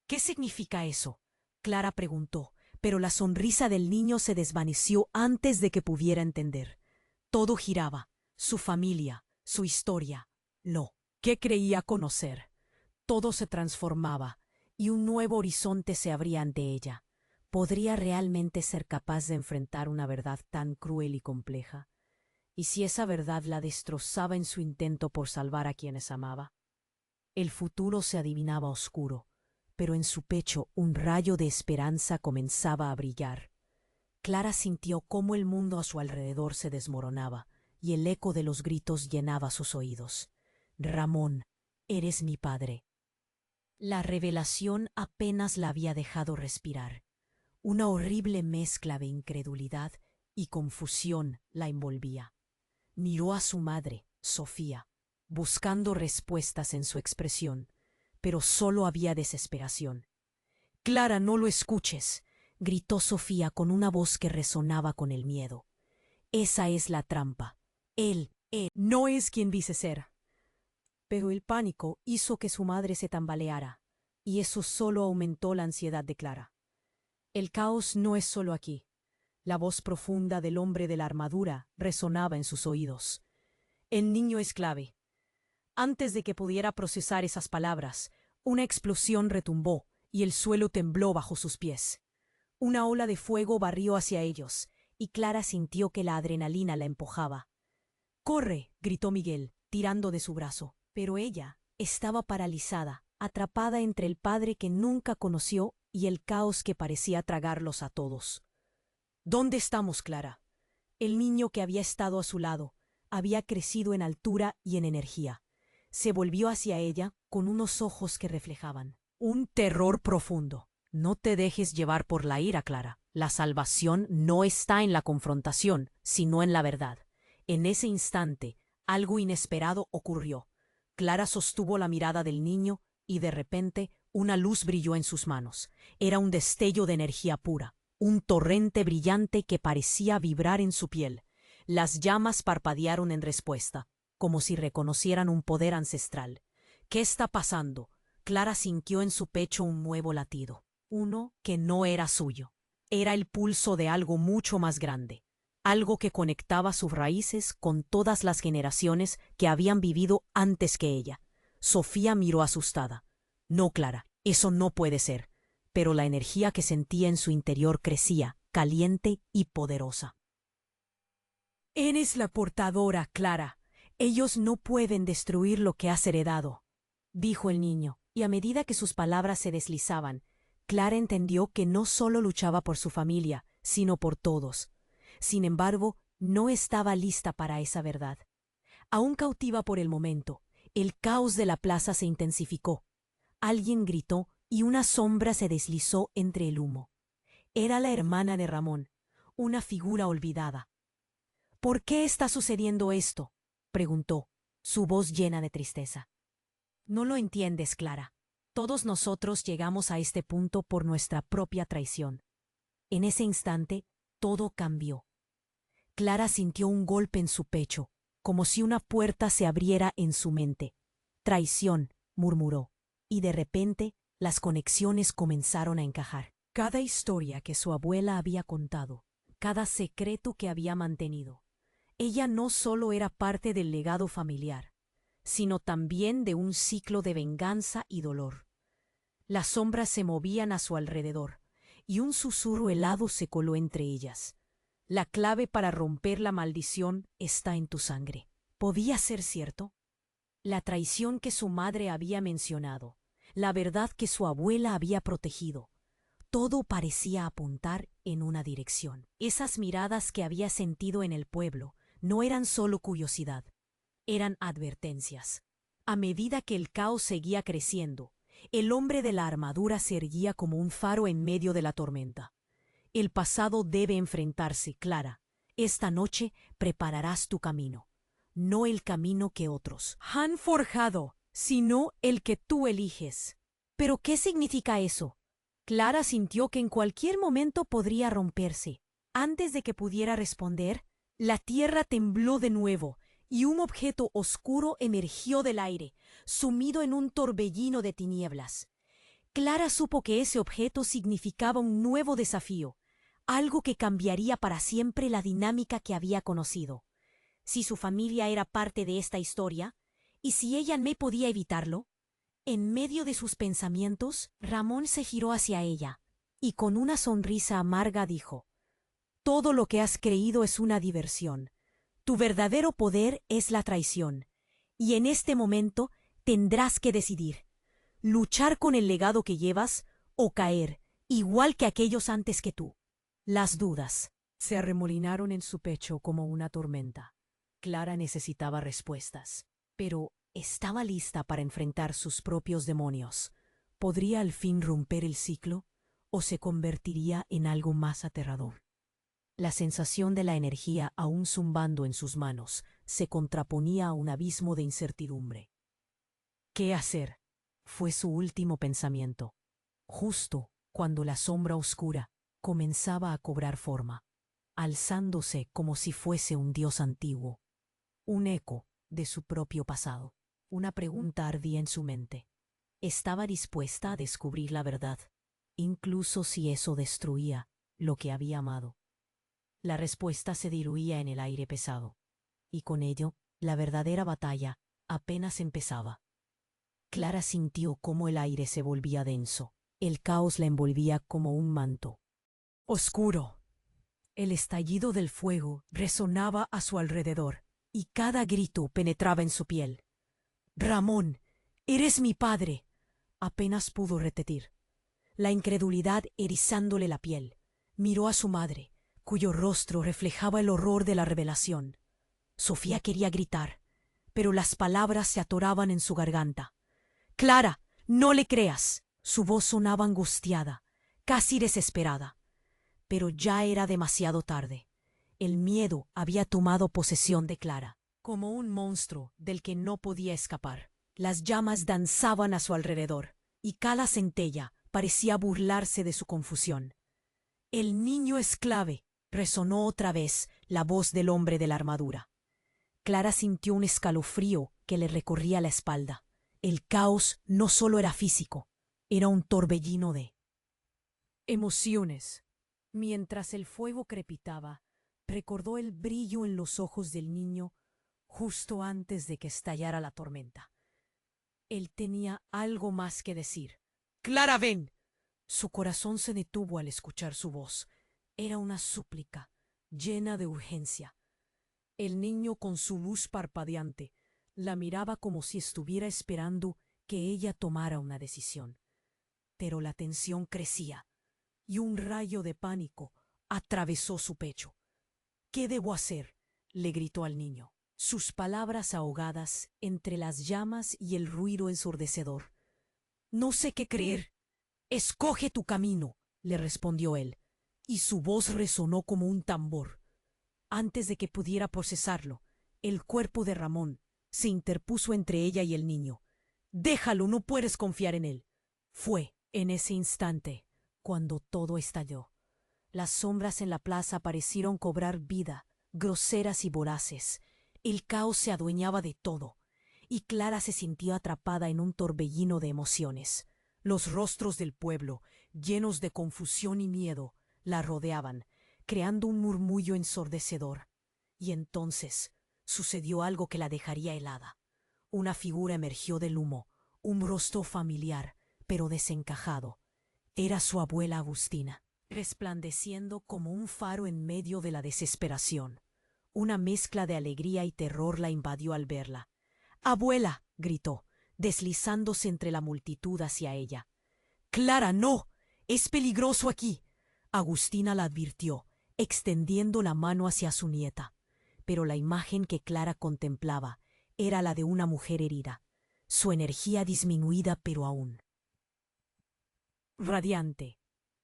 «¿Qué significa eso?», Clara preguntó, pero la sonrisa del niño se desvaneció antes de que pudiera entender. Todo giraba, su familia, su historia, lo que creía conocer. Todo se transformaba, y un nuevo horizonte se abría ante ella. ¿Podría realmente ser capaz de enfrentar una verdad tan cruel y compleja? ¿Y si esa verdad la destrozaba en su intento por salvar a quienes amaba? El futuro se adivinaba oscuro, pero en su pecho un rayo de esperanza comenzaba a brillar. Clara sintió cómo el mundo a su alrededor se desmoronaba, y el eco de los gritos llenaba sus oídos. «Ramón, eres mi padre». La revelación apenas la había dejado respirar. Una horrible mezcla de incredulidad y confusión la envolvía. Miró a su madre, Sofía, buscando respuestas en su expresión, pero solo había desesperación. «Clara, no lo escuches», gritó Sofía con una voz que resonaba con el miedo. «Esa es la trampa. Él no es quien dice ser». Pero el pánico hizo que su madre se tambaleara, y eso solo aumentó la ansiedad de Clara. «El caos no es solo aquí». La voz profunda del hombre de la armadura resonaba en sus oídos. «El niño es clave». Antes de que pudiera procesar esas palabras, una explosión retumbó y el suelo tembló bajo sus pies. Una ola de fuego barrió hacia ellos, y Clara sintió que la adrenalina la empujaba. «¡Corre!», gritó Miguel, tirando de su brazo, pero ella estaba paralizada, atrapada entre el padre que nunca conoció y el caos que parecía tragarlos a todos. «¿Dónde estamos, Clara?». El niño que había estado a su lado había crecido en altura y en energía. Se volvió hacia ella con unos ojos que reflejaban un terror profundo. «No te dejes llevar por la ira, Clara. La salvación no está en la confrontación, sino en la verdad». En ese instante, algo inesperado ocurrió. Clara sostuvo la mirada del niño y de repente Una luz brilló en sus manos. Era un destello de energía pura, un torrente brillante que parecía vibrar en su piel. Las llamas parpadearon en respuesta, como si reconocieran un poder ancestral. ¿Qué está pasando? Clara sintió en su pecho un nuevo latido, uno que no era suyo. Era el pulso de algo mucho más grande, algo que conectaba sus raíces con todas las generaciones que habían vivido antes que ella. Sofía miró asustada. No, Clara, eso no puede ser. Pero la energía que sentía en su interior crecía, caliente y poderosa. Eres la portadora, Clara. Ellos no pueden destruir lo que has heredado, dijo el niño, y a medida que sus palabras se deslizaban, Clara entendió que no solo luchaba por su familia, sino por todos. Sin embargo, no estaba lista para esa verdad. Aún cautiva por el momento, el caos de la plaza se intensificó. Alguien gritó y una sombra se deslizó entre el humo. Era la hermana de Ramón, una figura olvidada. ¿Por qué está sucediendo esto?, preguntó, su voz llena de tristeza. No lo entiendes, Clara. Todos nosotros llegamos a este punto por nuestra propia traición. En ese instante, todo cambió. Clara sintió un golpe en su pecho, como si una puerta se abriera en su mente. Traición, murmuró, y de repente las conexiones comenzaron a encajar. Cada historia que su abuela había contado, cada secreto que había mantenido. Ella no solo era parte del legado familiar, sino también de un ciclo de venganza y dolor. Las sombras se movían a su alrededor, y un susurro helado se coló entre ellas. La clave para romper la maldición está en tu sangre. ¿Podía ser cierto? La traición que su madre había mencionado, la verdad que su abuela había protegido, todo parecía apuntar en una dirección. Esas miradas que había sentido en el pueblo no eran solo curiosidad, eran advertencias. A medida que el caos seguía creciendo, el hombre de la armadura se erguía como un faro en medio de la tormenta. El pasado debe enfrentarse, Clara. Esta noche prepararás tu camino, no el camino que otros han forjado, sino el que tú eliges. ¿Pero qué significa eso? Clara sintió que en cualquier momento podría romperse. Antes de que pudiera responder, la tierra tembló de nuevo y un objeto oscuro emergió del aire, sumido en un torbellino de tinieblas. Clara supo que ese objeto significaba un nuevo desafío, algo que cambiaría para siempre la dinámica que había conocido. Si su familia era parte de esta historia, y si ella no podía evitarlo. En medio de sus pensamientos, Ramón se giró hacia ella, y con una sonrisa amarga dijo: «Todo lo que has creído es una diversión. Tu verdadero poder es la traición, y en este momento tendrás que decidir, luchar con el legado que llevas o caer, igual que aquellos antes que tú». Las dudas se arremolinaron en su pecho como una tormenta. Clara necesitaba respuestas, pero estaba lista para enfrentar sus propios demonios. ¿Podría al fin romper el ciclo o se convertiría en algo más aterrador? La sensación de la energía aún zumbando en sus manos se contraponía a un abismo de incertidumbre. ¿Qué hacer?, fue su último pensamiento, justo cuando la sombra oscura comenzaba a cobrar forma, alzándose como si fuese un dios antiguo, un eco de su propio pasado. Una pregunta ardía en su mente. ¿Estaba dispuesta a descubrir la verdad, incluso si eso destruía lo que había amado? La respuesta se diluía en el aire pesado, y con ello, la verdadera batalla apenas empezaba. Clara sintió cómo el aire se volvía denso. El caos la envolvía como un manto oscuro. El estallido del fuego resonaba a su alrededor, y cada grito penetraba en su piel. «Ramón, eres mi padre», apenas pudo repetir, la incredulidad erizándole la piel. Miró a su madre, cuyo rostro reflejaba el horror de la revelación. Sofía quería gritar, pero las palabras se atoraban en su garganta. «Clara, no le creas». Su voz sonaba angustiada, casi desesperada. Pero ya era demasiado tarde. El miedo había tomado posesión de Clara, como un monstruo del que no podía escapar. Las llamas danzaban a su alrededor, y Cala Centella parecía burlarse de su confusión. «El niño es clave», resonó otra vez la voz del hombre de la armadura. Clara sintió un escalofrío que le recorría la espalda. El caos no solo era físico, era un torbellino de emociones. Mientras el fuego crepitaba, recordó el brillo en los ojos del niño justo antes de que estallara la tormenta. Él tenía algo más que decir. «¡Clara, ven!». Su corazón se detuvo al escuchar su voz. Era una súplica, llena de urgencia. El niño, con su luz parpadeante, la miraba como si estuviera esperando que ella tomara una decisión. Pero la tensión crecía, y un rayo de pánico atravesó su pecho. «¿Qué debo hacer?», le gritó al niño, sus palabras ahogadas entre las llamas y el ruido ensordecedor. «No sé qué creer». «Escoge tu camino», le respondió él, y su voz resonó como un tambor. Antes de que pudiera procesarlo, el cuerpo de Ramón se interpuso entre ella y el niño. «Déjalo, no puedes confiar en él». Fue en ese instante cuando todo estalló. Las sombras en la plaza parecieron cobrar vida, groseras y voraces. El caos se adueñaba de todo, y Clara se sintió atrapada en un torbellino de emociones. Los rostros del pueblo, llenos de confusión y miedo, la rodeaban, creando un murmullo ensordecedor. Y entonces sucedió algo que la dejaría helada. Una figura emergió del humo, un rostro familiar, pero desencajado. Era su abuela Agustina, resplandeciendo como un faro en medio de la desesperación. Una mezcla de alegría y terror la invadió al verla. «¡Abuela!», gritó, deslizándose entre la multitud hacia ella. «¡Clara, no! ¡Es peligroso aquí!». Agustina la advirtió, extendiendo la mano hacia su nieta. Pero la imagen que Clara contemplaba era la de una mujer herida, su energía disminuida pero aún radiante.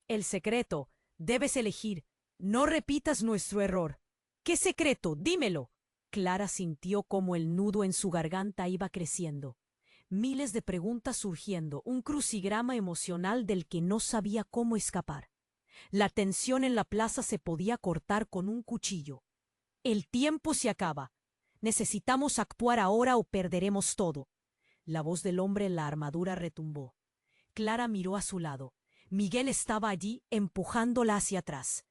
«El secreto. Debes elegir. No repitas nuestro error». «¿Qué secreto? Dímelo». Clara sintió como el nudo en su garganta iba creciendo. Miles de preguntas surgiendo, un crucigrama emocional del que no sabía cómo escapar. La tensión en la plaza se podía cortar con un cuchillo. «El tiempo se acaba. Necesitamos actuar ahora o perderemos todo». La voz del hombre en la armadura retumbó. Clara miró a su lado. Miguel estaba allí empujándola hacia atrás.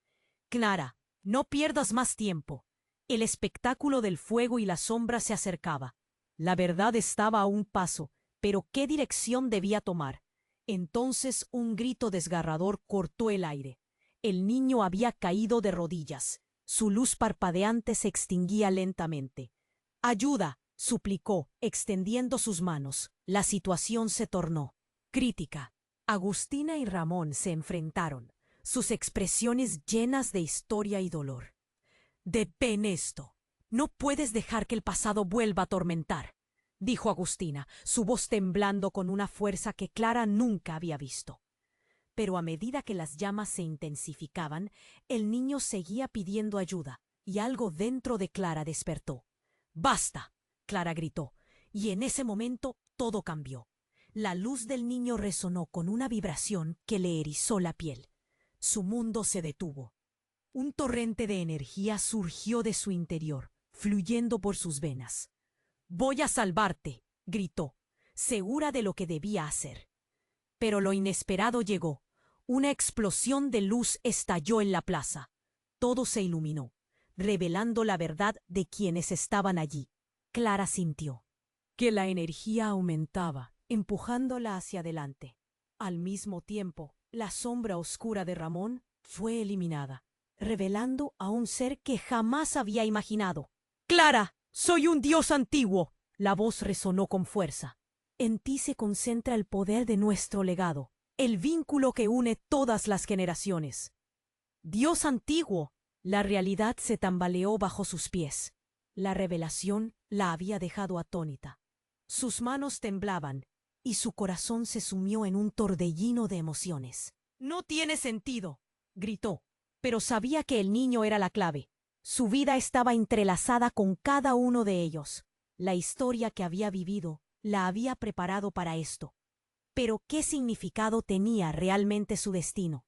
«Clara, no pierdas más tiempo». El espectáculo del fuego y la sombra se acercaba. La verdad estaba a un paso, pero ¿qué dirección debía tomar? Entonces un grito desgarrador cortó el aire. El niño había caído de rodillas. Su luz parpadeante se extinguía lentamente. «¡Ayuda!», suplicó, extendiendo sus manos. La situación se tornó crítica. Agustina y Ramón se enfrentaron, sus expresiones llenas de historia y dolor. «Detén esto. No puedes dejar que el pasado vuelva a atormentar», dijo Agustina, su voz temblando con una fuerza que Clara nunca había visto. Pero a medida que las llamas se intensificaban, el niño seguía pidiendo ayuda, y algo dentro de Clara despertó. «¡Basta!», Clara gritó, y en ese momento todo cambió. La luz del niño resonó con una vibración que le erizó la piel. Su mundo se detuvo. Un torrente de energía surgió de su interior, fluyendo por sus venas. «Voy a salvarte», gritó, segura de lo que debía hacer. Pero lo inesperado llegó. Una explosión de luz estalló en la plaza. Todo se iluminó, revelando la verdad de quienes estaban allí. Clara sintió que la energía aumentaba, empujándola hacia adelante. Al mismo tiempo, la sombra oscura de Ramón fue eliminada, revelando a un ser que jamás había imaginado. «¡Clara! ¡Soy un dios antiguo!», la voz resonó con fuerza. «En ti se concentra el poder de nuestro legado, el vínculo que une todas las generaciones». «¡Dios antiguo!». La realidad se tambaleó bajo sus pies. La revelación la había dejado atónita. Sus manos temblaban y su corazón se sumió en un torbellino de emociones. «No tiene sentido», gritó, pero sabía que el niño era la clave. Su vida estaba entrelazada con cada uno de ellos. La historia que había vivido la había preparado para esto. Pero ¿qué significado tenía realmente su destino?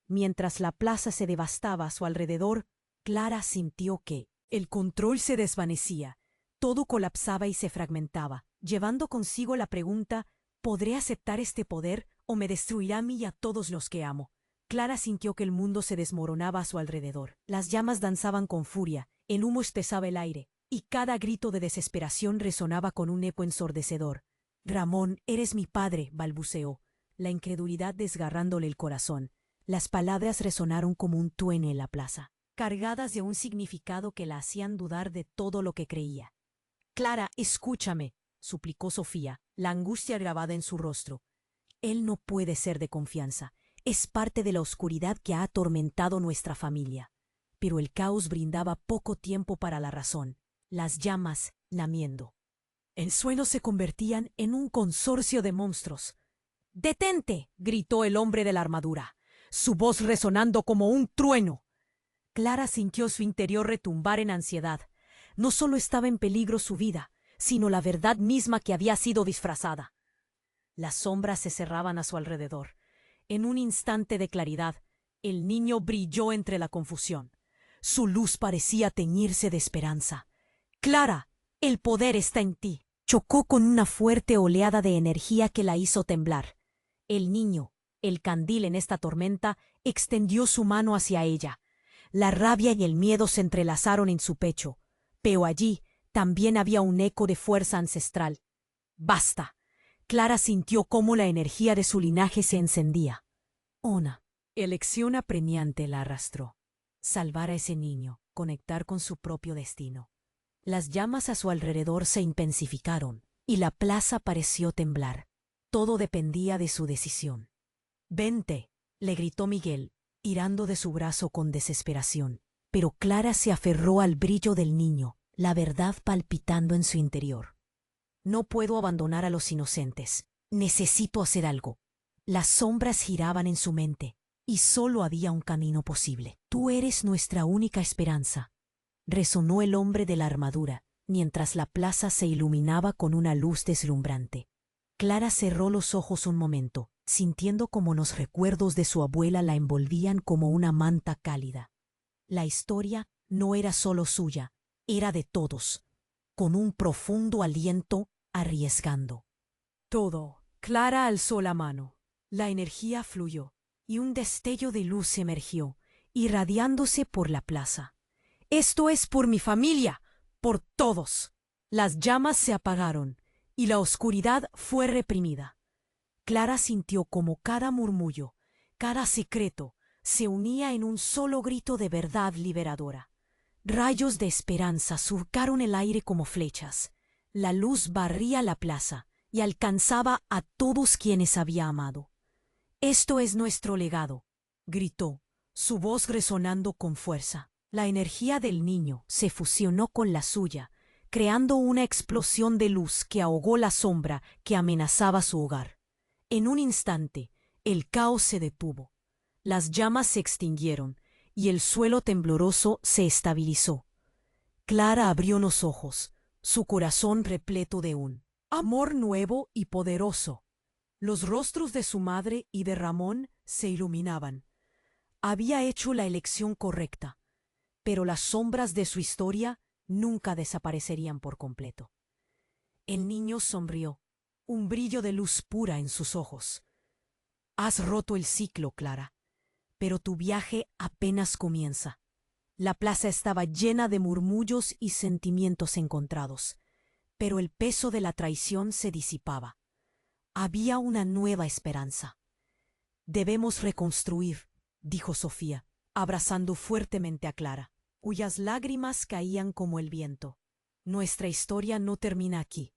Mientras la plaza se devastaba a su alrededor, Clara sintió que el control se desvanecía, todo colapsaba y se fragmentaba, llevando consigo la pregunta: ¿podré aceptar este poder o me destruirá a mí y a todos los que amo? Clara sintió que el mundo se desmoronaba a su alrededor. Las llamas danzaban con furia, el humo espesaba el aire, y cada grito de desesperación resonaba con un eco ensordecedor. «Ramón, eres mi padre», balbuceó, la incredulidad desgarrándole el corazón. Las palabras resonaron como un trueno en la plaza, cargadas de un significado que la hacían dudar de todo lo que creía. «Clara, escúchame», suplicó Sofía, la angustia grabada en su rostro. «Él no puede ser de confianza. Es parte de la oscuridad que ha atormentado nuestra familia». Pero el caos brindaba poco tiempo para la razón. Las llamas lamiendo. El suelo se convertían en un consorcio de monstruos. «¡Detente!», gritó el hombre de la armadura, su voz resonando como un trueno. Clara sintió su interior retumbar en ansiedad. No solo estaba en peligro su vida, sino la verdad misma que había sido disfrazada. Las sombras se cerraban a su alrededor. En un instante de claridad, el niño brilló entre la confusión. Su luz parecía teñirse de esperanza. «Clara, el poder está en ti». Chocó con una fuerte oleada de energía que la hizo temblar. El niño, el candil en esta tormenta, extendió su mano hacia ella. La rabia y el miedo se entrelazaron en su pecho, pero allí también había un eco de fuerza ancestral. «¡Basta!». Clara sintió cómo la energía de su linaje se encendía. Una elección apremiante la arrastró. Salvar a ese niño, conectar con su propio destino. Las llamas a su alrededor se intensificaron y la plaza pareció temblar. Todo dependía de su decisión. «Vente», le gritó Miguel, tirando de su brazo con desesperación. Pero Clara se aferró al brillo del niño, la verdad palpitando en su interior. «No puedo abandonar a los inocentes. Necesito hacer algo». Las sombras giraban en su mente, y solo había un camino posible. «Tú eres nuestra única esperanza», resonó el hombre de la armadura, mientras la plaza se iluminaba con una luz deslumbrante. Clara cerró los ojos un momento, sintiendo como los recuerdos de su abuela la envolvían como una manta cálida. La historia no era solo suya, era de todos, con un profundo aliento, arriesgando. Todo. Clara alzó la mano. La energía fluyó, y un destello de luz emergió, irradiándose por la plaza. «Esto es por mi familia, por todos». Las llamas se apagaron, y la oscuridad fue reprimida. Clara sintió como cada murmullo, cada secreto, se unía en un solo grito de verdad liberadora. Rayos de esperanza surcaron el aire como flechas. La luz barría la plaza y alcanzaba a todos quienes había amado. «Esto es nuestro legado», gritó, su voz resonando con fuerza. La energía del niño se fusionó con la suya, creando una explosión de luz que ahogó la sombra que amenazaba su hogar. En un instante, el caos se detuvo. Las llamas se extinguieron y el suelo tembloroso se estabilizó. Clara abrió los ojos, su corazón repleto de un amor nuevo y poderoso. Los rostros de su madre y de Ramón se iluminaban. Había hecho la elección correcta, pero las sombras de su historia nunca desaparecerían por completo. El niño sonrió, un brillo de luz pura en sus ojos. «Has roto el ciclo, Clara, pero tu viaje apenas comienza». La plaza estaba llena de murmullos y sentimientos encontrados, pero el peso de la traición se disipaba. Había una nueva esperanza. «Debemos reconstruir», dijo Sofía, abrazando fuertemente a Clara, cuyas lágrimas caían como el viento. «Nuestra historia no termina aquí».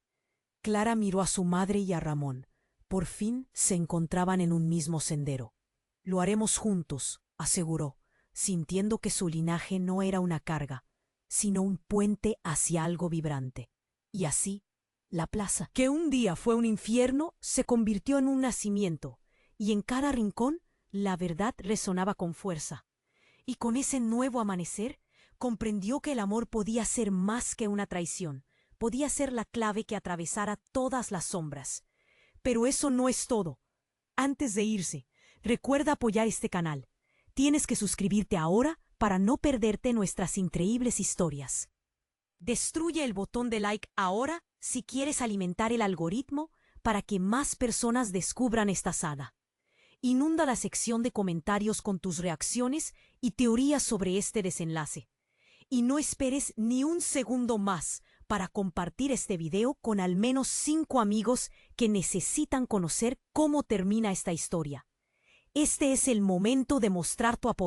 Clara miró a su madre y a Ramón. Por fin se encontraban en un mismo sendero. «Lo haremos juntos», aseguró, sintiendo que su linaje no era una carga, sino un puente hacia algo vibrante. Y así, la plaza, que un día fue un infierno, se convirtió en un nacimiento, y en cada rincón la verdad resonaba con fuerza. Y con ese nuevo amanecer, comprendió que el amor podía ser más que una traición, podía ser la clave que atravesara todas las sombras. Pero eso no es todo. Antes de irse, recuerda apoyar este canal. Tienes que suscribirte ahora para no perderte nuestras increíbles historias. Destruye el botón de like ahora si quieres alimentar el algoritmo para que más personas descubran esta saga. Inunda la sección de comentarios con tus reacciones y teorías sobre este desenlace. Y no esperes ni un segundo más para compartir este video con al menos 5 amigos que necesitan conocer cómo termina esta historia. Este es el momento de mostrar tu apoyo.